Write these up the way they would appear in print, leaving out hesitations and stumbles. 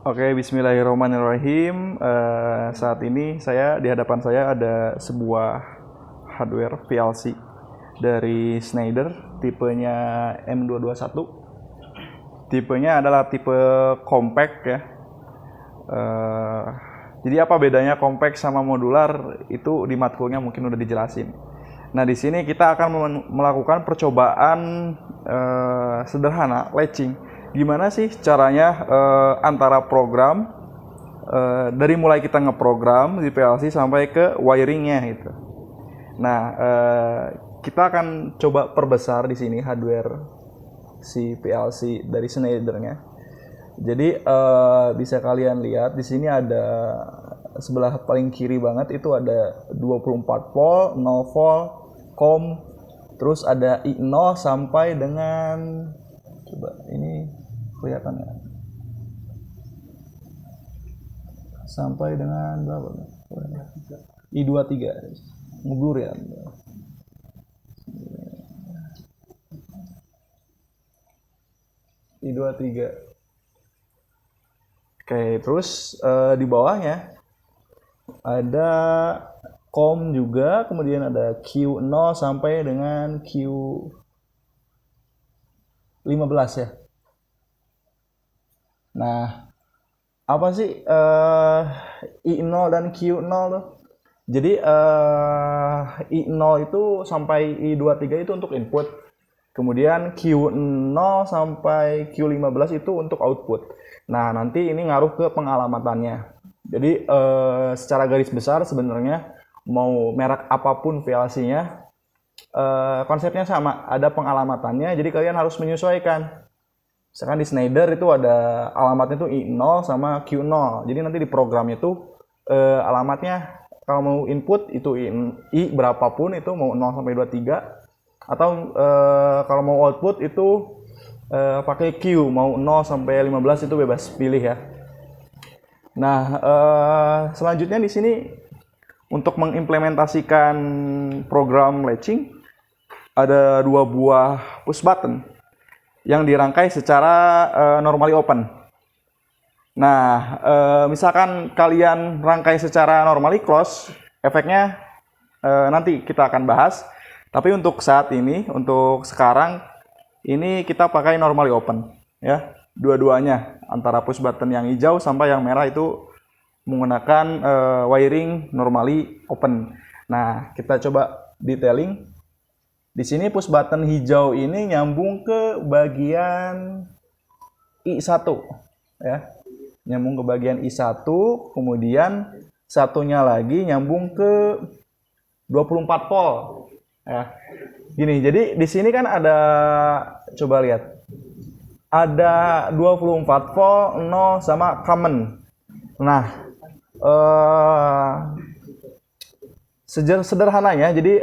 Oke, Bismillahirrahmanirrahim. Saat ini di hadapan saya ada sebuah hardware PLC dari Schneider, tipenya M221. Tipenya adalah tipe compact ya. Jadi apa bedanya compact sama modular itu di matkulnya mungkin udah dijelasin. Nah, di sini kita akan melakukan percobaan sederhana latching. Gimana sih caranya antara program dari mulai kita ngeprogram di PLC sampai ke wiringnya gitu. Nah, kita akan coba perbesar di sini hardware si PLC dari Schneider-nya. Jadi bisa kalian lihat di sini ada sebelah paling kiri banget itu ada 24 volt, 0 volt, COM, terus ada I0 sampai dengan, coba ini kelihatan ya, sampai dengan berapa? I23 ngeblur ya. I23. Oke, terus di bawahnya ada COM juga, kemudian ada Q0 sampai dengan Q15 ya. Nah, apa sih I0 dan Q0 tuh? Jadi I0 itu sampai I23 itu untuk input. Kemudian Q0 sampai Q15 itu untuk output. Nah, nanti ini ngaruh ke pengalamannya. Jadi secara garis besar sebenarnya mau merek apapun PLC-nya konsepnya sama, ada pengalamannya. Jadi kalian harus menyesuaikan. Misalkan di Schneider itu ada alamatnya itu I0 sama Q0. Jadi nanti di programnya itu alamatnya kalau mau input itu I berapapun itu mau 0 sampai 23, atau kalau mau output itu pakai Q, mau 0 sampai 15 itu bebas pilih ya. Nah, selanjutnya di sini untuk mengimplementasikan program latching ada 2 buah push button yang dirangkai secara normally open. Nah, misalkan kalian rangkai secara normally close, efeknya nanti kita akan bahas. Tapi untuk saat ini, untuk sekarang, ini kita pakai normally open ya. Dua-duanya, antara push button yang hijau sampai yang merah itu menggunakan wiring normally open. Nah, kita coba detailing. Di sini push button hijau ini nyambung ke bagian I1 ya. Nyambung ke bagian I1, kemudian satunya lagi nyambung ke 24 volt ya. Gini, jadi di sini kan ada, coba lihat. Ada 24 volt, 0 sama common. Nah, sederhananya, jadi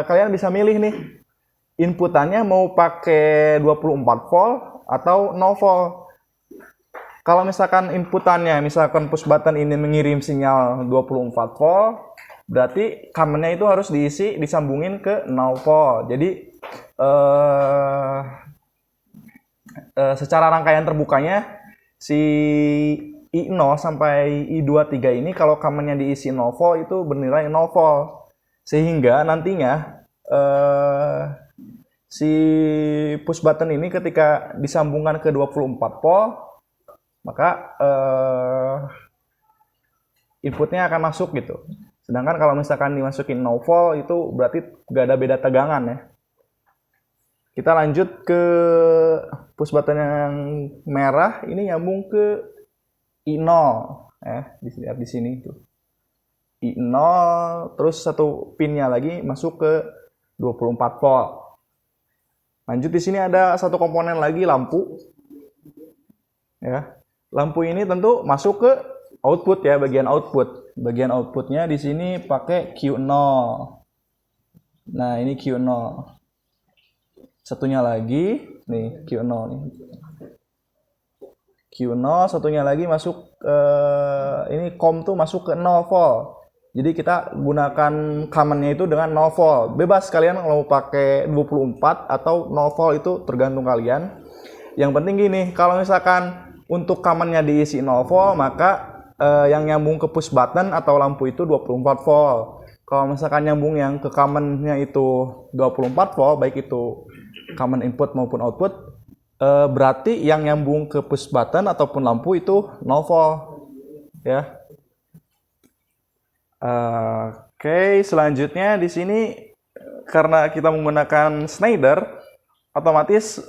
kalian bisa milih nih inputannya mau pakai 24 volt atau 0 volt. Kalau misalkan inputannya, misalkan push button ini mengirim sinyal 24 volt, berarti commonnya itu harus disambungin ke 0 volt. Jadi secara rangkaian terbukanya si I0 sampai I23 ini kalau commonnya diisi 0 volt itu bernilai 0 volt. Sehingga nantinya si push button ini ketika disambungkan ke 24 volt, maka inputnya akan masuk gitu. Sedangkan kalau misalkan dimasukin 0 volt itu berarti gak ada beda tegangan ya. Kita lanjut ke push button yang merah, ini nyambung ke I0 ya, dilihat di sini tuh. I0 terus satu pinnya lagi masuk ke 24 volt. Lanjut di sini ada satu komponen lagi, lampu. Ya. Lampu ini tentu masuk ke output ya, bagian output. Bagian outputnya di sini pakai Q0. Nah, ini Q0. Satunya lagi nih Q0 nih. Q0, satunya lagi masuk ini COM tuh masuk ke 0 volt. Jadi kita gunakan commonnya itu dengan 0 volt. Bebas kalian mau pakai 24 atau 0 volt itu tergantung kalian. Yang penting gini, kalau misalkan untuk common-nya diisi 0 volt, maka yang nyambung ke push button atau lampu itu 24 volt. Kalau misalkan nyambung yang ke common-nya itu 24 volt, baik itu common input maupun output, berarti yang nyambung ke push button ataupun lampu itu 0 volt, ya. Oke, selanjutnya di sini karena kita menggunakan Schneider, otomatis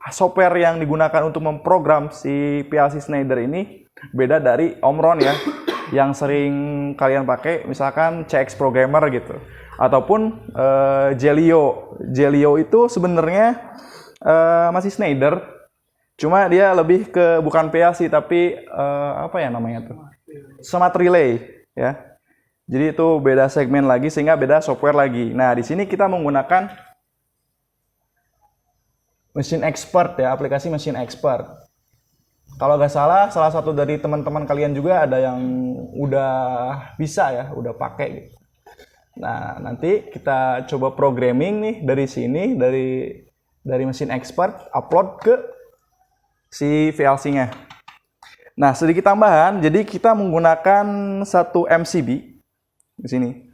software yang digunakan untuk memprogram si PLC Schneider ini beda dari Omron ya, yang sering kalian pakai, misalkan CX Programmer gitu, ataupun Jelio. Jelio itu sebenarnya masih Schneider, cuma dia lebih ke bukan PLC tapi apa ya namanya tuh, Smart Relay ya. Jadi itu beda segmen lagi sehingga beda software lagi. Nah di sini kita menggunakan Machine Expert ya, aplikasi Machine Expert. Kalau nggak salah, salah satu dari teman-teman kalian juga ada yang udah bisa ya, udah pakai gitu. Nah, nanti kita coba programming nih dari sini, dari Machine Expert, upload ke si VLC-nya. Nah, sedikit tambahan, jadi kita menggunakan satu MCB di sini.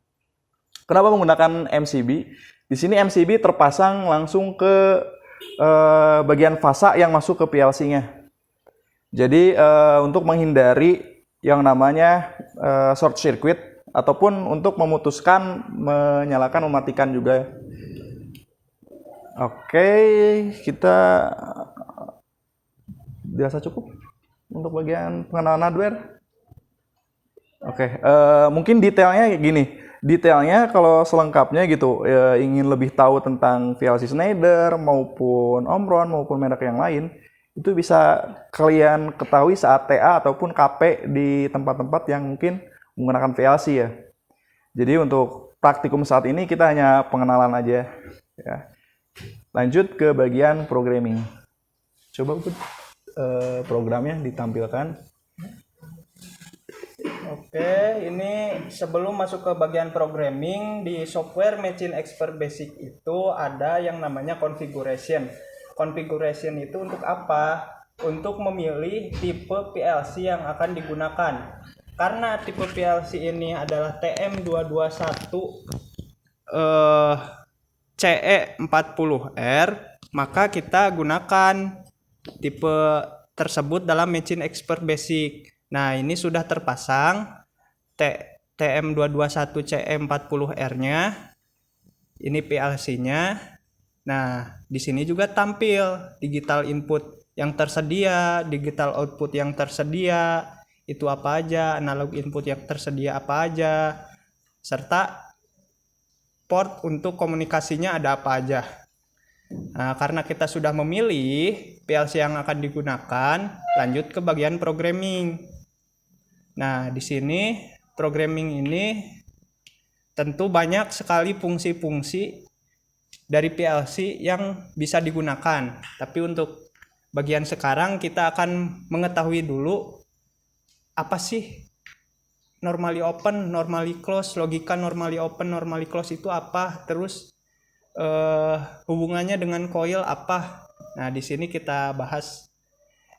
Kenapa menggunakan MCB? Di sini MCB terpasang langsung ke bagian fasa yang masuk ke PLC-nya. Jadi untuk menghindari yang namanya short circuit ataupun untuk memutuskan menyalakan mematikan juga. Oke, kita dirasa cukup untuk bagian pengenalan hardware. Oke, mungkin detailnya gini. Detailnya kalau selengkapnya gitu, ingin lebih tahu tentang VLC Schneider maupun Omron maupun merek yang lain, itu bisa kalian ketahui saat TA ataupun KP di tempat-tempat yang mungkin menggunakan VLC ya. Jadi untuk praktikum saat ini kita hanya pengenalan aja ya. Lanjut ke bagian programming. Coba programnya ditampilkan. Oke, ini sebelum masuk ke bagian programming, di software Machine Expert Basic itu ada yang namanya configuration. Configuration itu untuk apa? Untuk memilih tipe PLC yang akan digunakan. Karena tipe PLC ini adalah TM221 CE40R, maka kita gunakan tipe tersebut dalam Machine Expert Basic. Nah, ini sudah terpasang TM221 CE40R-nya. Ini PLC-nya. Nah, di sini juga tampil digital input yang tersedia, digital output yang tersedia, itu apa aja, analog input yang tersedia apa aja, serta port untuk komunikasinya ada apa aja. Nah, karena kita sudah memilih PLC yang akan digunakan, lanjut ke bagian programming. Nah, di sini programming ini tentu banyak sekali fungsi-fungsi dari PLC yang bisa digunakan. Tapi untuk bagian sekarang kita akan mengetahui dulu apa sih normally open, normally close, logika normally open, normally close itu apa, terus hubungannya dengan coil apa. Nah, di sini kita bahas.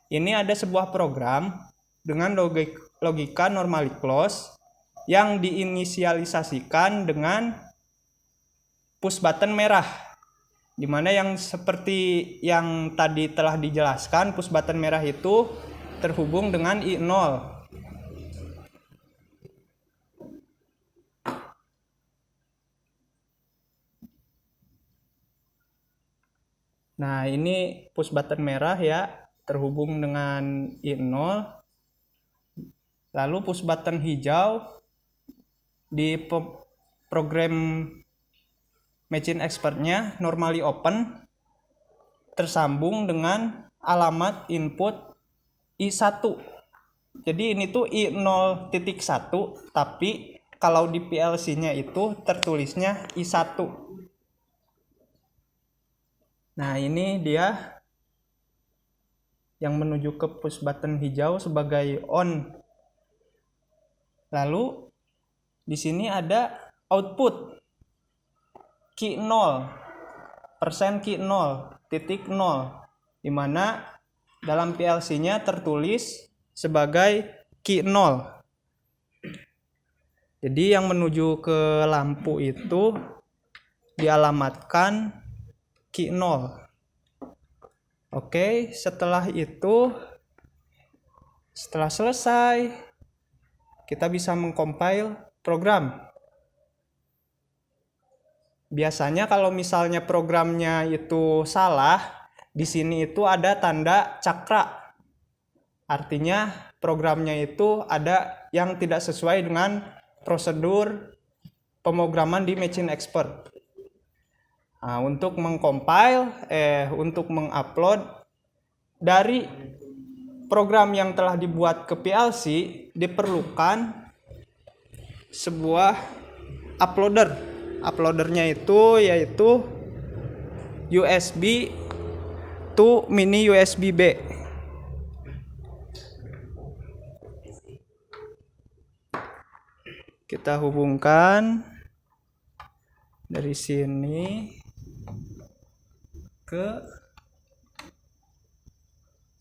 Ini ada sebuah program dengan logika normally close yang diinisialisasikan dengan push button merah, dimana yang seperti yang tadi telah dijelaskan, push button merah itu terhubung dengan I0. Nah, ini push button merah ya, terhubung dengan I0. Lalu push button hijau di program Machine Expert-nya normally open tersambung dengan alamat input I1. Jadi ini tuh I0.1, tapi kalau di PLC-nya itu tertulisnya I1. Nah, ini dia yang menuju ke push button hijau sebagai on. Lalu di sini ada output key 0, persen key 0, titik 0, di mana dalam PLC-nya tertulis sebagai key 0. Jadi yang menuju ke lampu itu dialamatkan key 0. Oke, setelah itu, setelah selesai, kita bisa mengcompile program. Biasanya kalau misalnya programnya itu salah, di sini itu ada tanda cakra. Artinya programnya itu ada yang tidak sesuai dengan prosedur pemrograman di Machine Expert. Nah, untuk untuk mengupload dari program yang telah dibuat ke PLC diperlukan sebuah uploader. Uploadernya itu yaitu USB to mini USB B. Kita hubungkan dari sini ke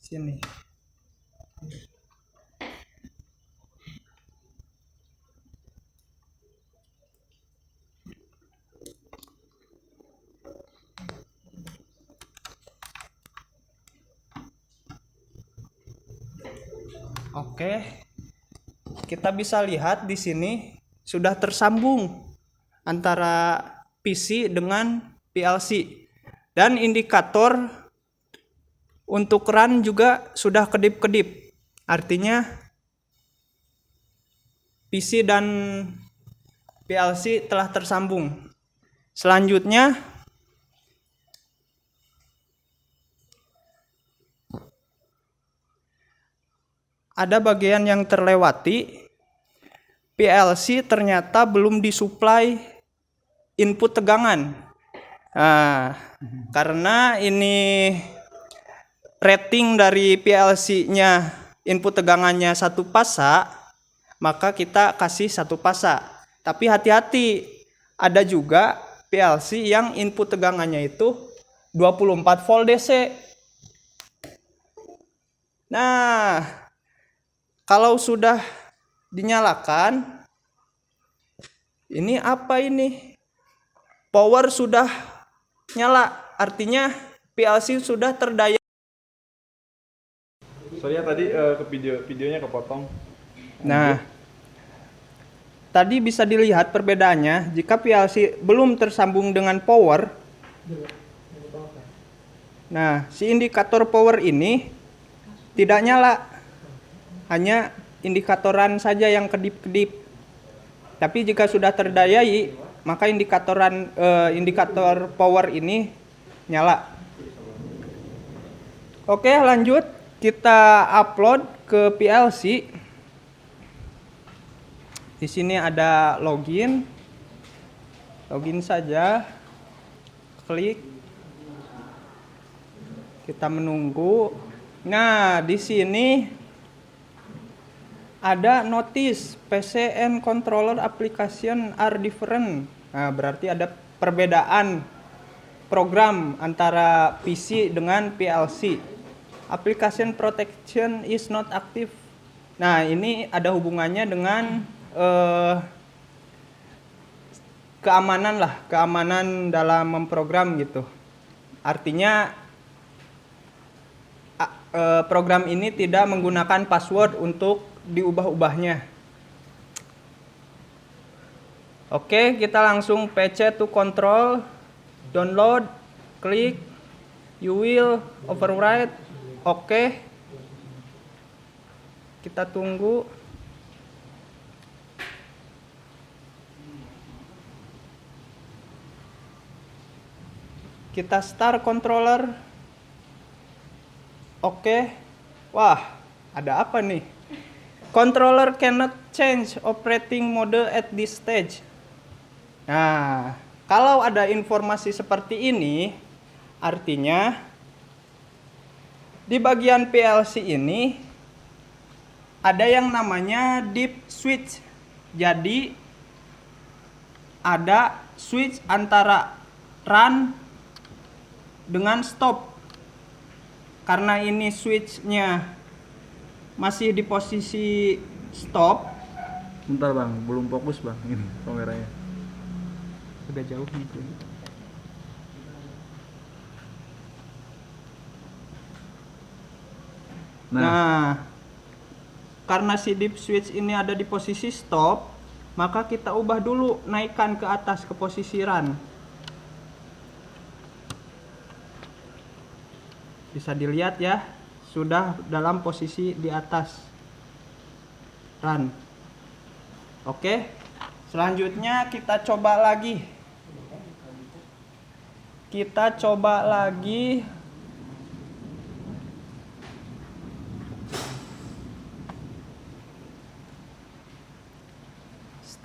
sini. Oke, kita bisa lihat di sini sudah tersambung antara PC dengan PLC, dan indikator untuk run juga sudah kedip-kedip. Artinya PC dan PLC telah tersambung. Selanjutnya ada bagian yang terlewati. PLC ternyata belum disuplai input tegangan. Nah, karena ini rating dari PLC-nya input tegangannya 1 pasa, maka kita kasih 1 pasa. Tapi hati-hati, ada juga PLC yang input tegangannya itu 24 volt DC. Nah, kalau sudah dinyalakan, ini apa ini? Power sudah nyala, artinya PLC sudah terdaya. Sorry ya tadi ke videonya kepotong. Nah, tadi bisa dilihat perbedaannya. Jika PLC belum tersambung dengan power, nah si indikator power ini tidak nyala, hanya indikatoran saja yang kedip-kedip. Tapi jika sudah terdayai, maka indikator power ini nyala. Oke, lanjut kita upload ke PLC. Di sini ada login. Login saja. Klik. Kita menunggu. Nah, di sini ada notice PC and controller application are different. Nah, berarti ada perbedaan program antara PC dengan PLC. Application protection is not active. Nah, ini ada hubungannya dengan keamanan dalam memprogram gitu. Artinya program ini tidak menggunakan password untuk diubah-ubahnya. Oke, kita langsung PC to control, download, klik, you will override. Oke, kita tunggu. Kita start controller. Oke. Wah, ada apa nih? Controller cannot change operating mode at this stage. Nah, kalau ada informasi seperti ini, artinya di bagian PLC ini ada yang namanya deep switch. Jadi ada switch antara run dengan stop. karena ini switchnya masih di posisi stop. Bentar bang, belum fokus bang, ini kameranya. Udah jauh nih. Nah, karena si dip switch ini ada di posisi stop, maka kita ubah dulu, naikkan ke atas ke posisi run. Bisa dilihat ya, sudah dalam posisi di atas run. Oke, selanjutnya kita coba lagi.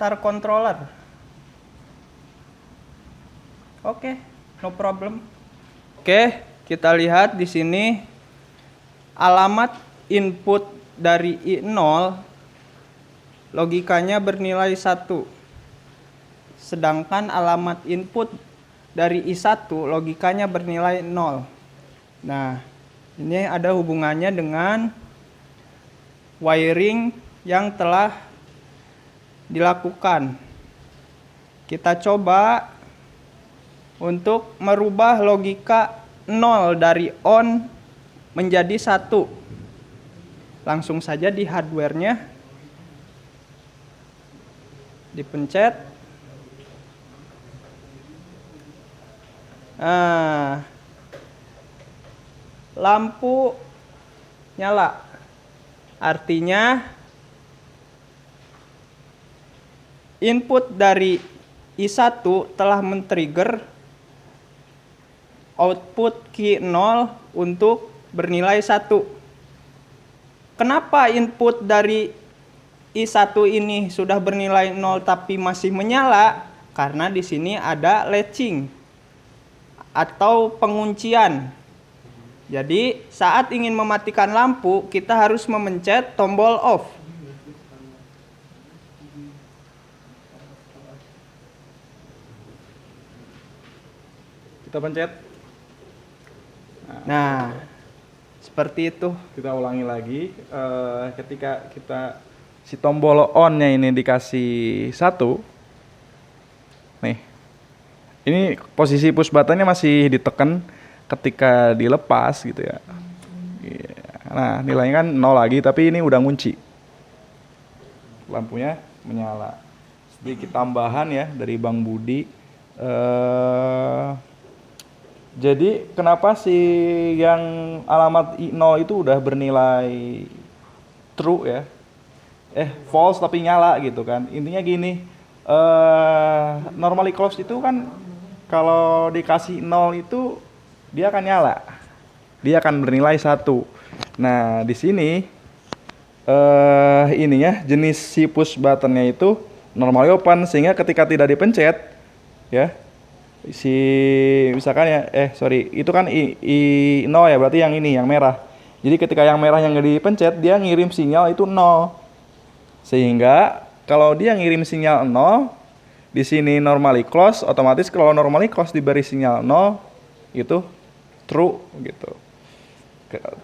Start controller. Oke, no problem. Oke, kita lihat di sini alamat input dari I0 logikanya bernilai 1. Sedangkan alamat input dari I1 logikanya bernilai 0. Nah, ini ada hubungannya dengan wiring yang telah dilakukan. Kita coba untuk merubah logika 0 dari on menjadi 1. Langsung saja di hardware-nya dipencet. Nah, lampu nyala. Artinya input dari I1 telah men-trigger output key 0 untuk bernilai 1. Kenapa input dari I1 ini sudah bernilai 0 tapi masih menyala? Karena di sini ada latching atau penguncian. Jadi saat ingin mematikan lampu, kita harus memencet tombol off. Kita pencet. Nah, seperti itu. Kita ulangi lagi. Ketika kita si tombol on-nya ini dikasih 1, nih, ini posisi push button-nya masih ditekan. Ketika dilepas gitu ya. Nah, nilainya kan 0 lagi, tapi ini udah ngunci. Lampunya menyala. Sedikit tambahan ya dari Bang Budi. Jadi kenapa sih yang alamat I0 itu udah bernilai true ya? False tapi nyala gitu kan. Intinya gini, normally closed itu kan kalau dikasih 0 itu dia akan nyala. Dia akan bernilai 1. Nah, di sini ininya jenis si push buttonnya itu normally open, sehingga ketika tidak dipencet ya, si misalkan ya itu kan I0 ya, berarti yang ini yang merah. Jadi ketika yang merah yang nggak dipencet, dia ngirim sinyal itu 0. Sehingga kalau dia ngirim sinyal 0, di sini normally close, otomatis kalau normally close diberi sinyal 0 itu true gitu.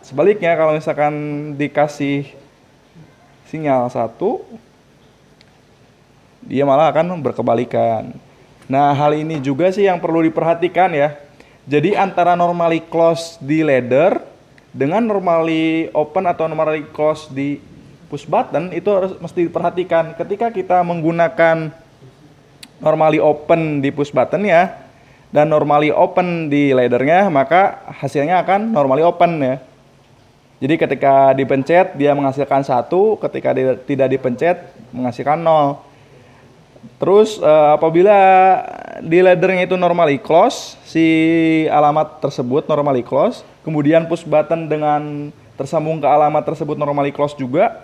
Sebaliknya kalau misalkan dikasih sinyal 1, dia malah akan berkebalikan. Nah, hal ini juga sih yang perlu diperhatikan ya. Jadi antara normally close di ladder dengan normally open atau normally close di push button itu harus mesti diperhatikan. Ketika kita menggunakan normally open di push button ya dan normally open di laddernya, maka hasilnya akan normally open ya. Jadi ketika dipencet dia menghasilkan 1, ketika tidak dipencet menghasilkan 0. Terus apabila di laddernya itu normally close, si alamat tersebut normally close, kemudian push button dengan tersambung ke alamat tersebut normally close juga.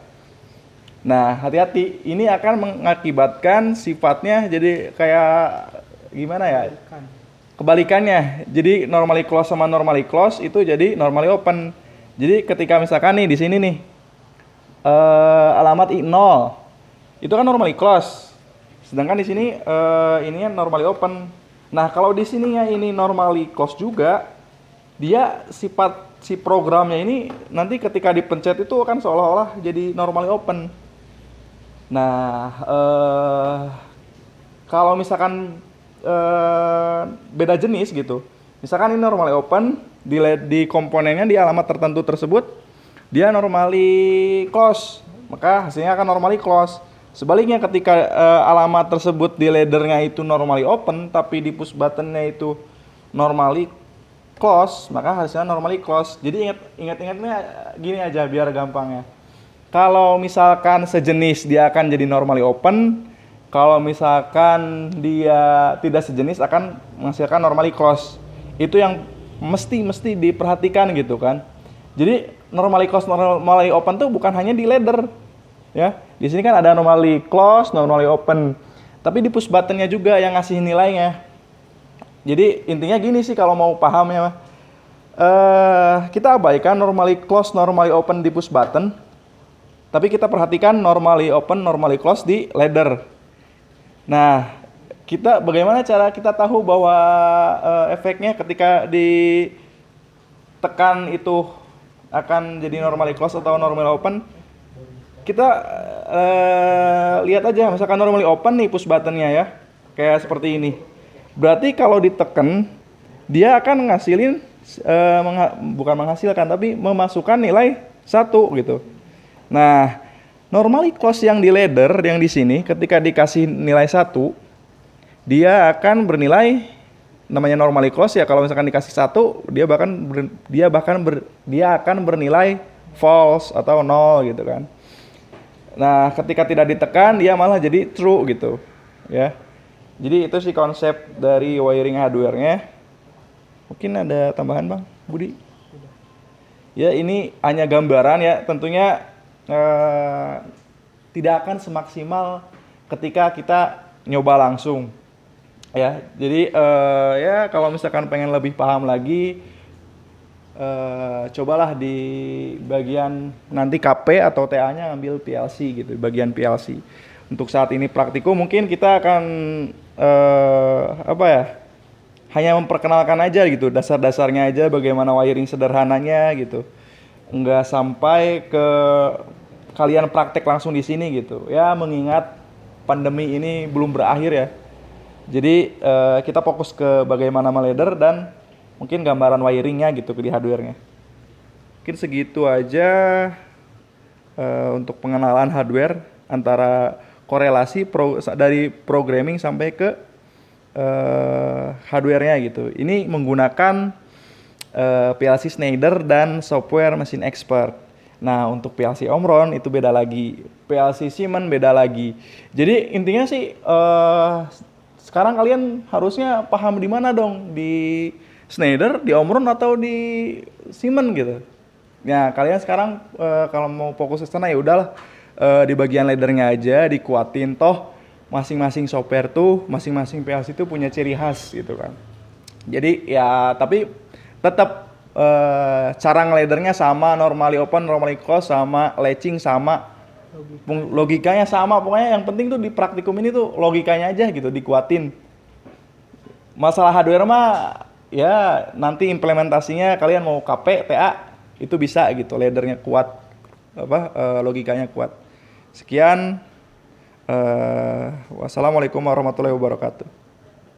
Nah, hati-hati, ini akan mengakibatkan sifatnya jadi kayak gimana ya? Kebalikannya. Jadi normally close sama normally close itu jadi normally open. Jadi ketika misalkan nih di sini nih alamat I0 itu kan normally close. Sedangkan di sini ininya normally open. Nah, kalau di sininya ini normally close juga, dia sifat si programnya ini nanti ketika dipencet itu akan seolah-olah jadi normally open. Nah, kalau misalkan beda jenis gitu, misalkan ini normally open, di komponennya di alamat tertentu tersebut dia normally close, maka hasilnya akan normally close. Sebaliknya ketika alamat tersebut di laddernya itu normally open, tapi di push buttonnya itu normally close, maka hasilnya normally close. Jadi ingat-ingatnya gini aja biar gampangnya. Kalau misalkan sejenis dia akan jadi normally open, kalau misalkan dia tidak sejenis akan menghasilkan normally close. Itu yang mesti diperhatikan gitu kan. Jadi normally close, normally open tuh bukan hanya di ladder. Ya, di sini kan ada normally close, normally open. Tapi di push buttonnya juga yang ngasih nilainya. Jadi intinya gini sih kalau mau paham ya, kita abaikan normally close, normally open di push button. Tapi kita perhatikan normally open, normally close di ladder. Nah, bagaimana cara kita tahu bahwa efeknya ketika ditekan itu akan jadi normally close atau normally open? Kita lihat aja, misalkan normally open nih push buttonnya ya, kayak seperti ini. Berarti kalau ditekan, dia akan ngasilin, bukan menghasilkan, tapi memasukkan nilai 1 gitu. Nah, normally close yang di ladder, yang di sini, ketika dikasih nilai 1, dia akan bernilai, namanya normally close ya, kalau misalkan dikasih 1, dia akan bernilai false atau 0 gitu kan. Nah, ketika tidak ditekan dia malah jadi true gitu, ya. Jadi itu sih konsep dari wiring hardware-nya. Mungkin ada tambahan Bang Budi? Ya, ini hanya gambaran ya, tentunya tidak akan semaksimal ketika kita nyoba langsung. Ya, jadi ya kalau misalkan pengen lebih paham lagi, cobalah di bagian nanti KP atau TA-nya ambil PLC gitu, bagian PLC. Untuk saat ini praktikum mungkin kita akan hanya memperkenalkan aja gitu, dasar-dasarnya aja bagaimana wiring sederhananya gitu. Enggak sampai ke kalian praktek langsung di sini gitu. Ya, mengingat pandemi ini belum berakhir ya. Jadi kita fokus ke bagaimana meladder dan mungkin gambaran wiringnya gitu di hardware-nya. Mungkin segitu aja untuk pengenalan hardware, antara korelasi dari programming sampai ke hardware-nya gitu. Ini menggunakan PLC Schneider dan software Machine Expert. Nah, untuk PLC Omron itu beda lagi, PLC Siemens beda lagi. Jadi intinya sih sekarang kalian harusnya paham di mana dong, di Schneider, di Omron atau di Siemens gitu. Nah, kalian sekarang kalau mau fokus ke sana ya udahlah, di bagian laddernya aja dikuatin, toh masing-masing software tuh, masing-masing PLC itu punya ciri khas gitu kan. Jadi ya tapi tetap cara ngeladdernya sama, normally open, normally close sama, latching sama, logikanya sama. Pokoknya yang penting tuh di praktikum ini tuh logikanya aja gitu dikuatin. Masalah hardware mah ya nanti implementasinya kalian mau KP, TA itu bisa gitu, laddernya kuat, logikanya kuat. Sekian, wassalamualaikum warahmatullahi wabarakatuh.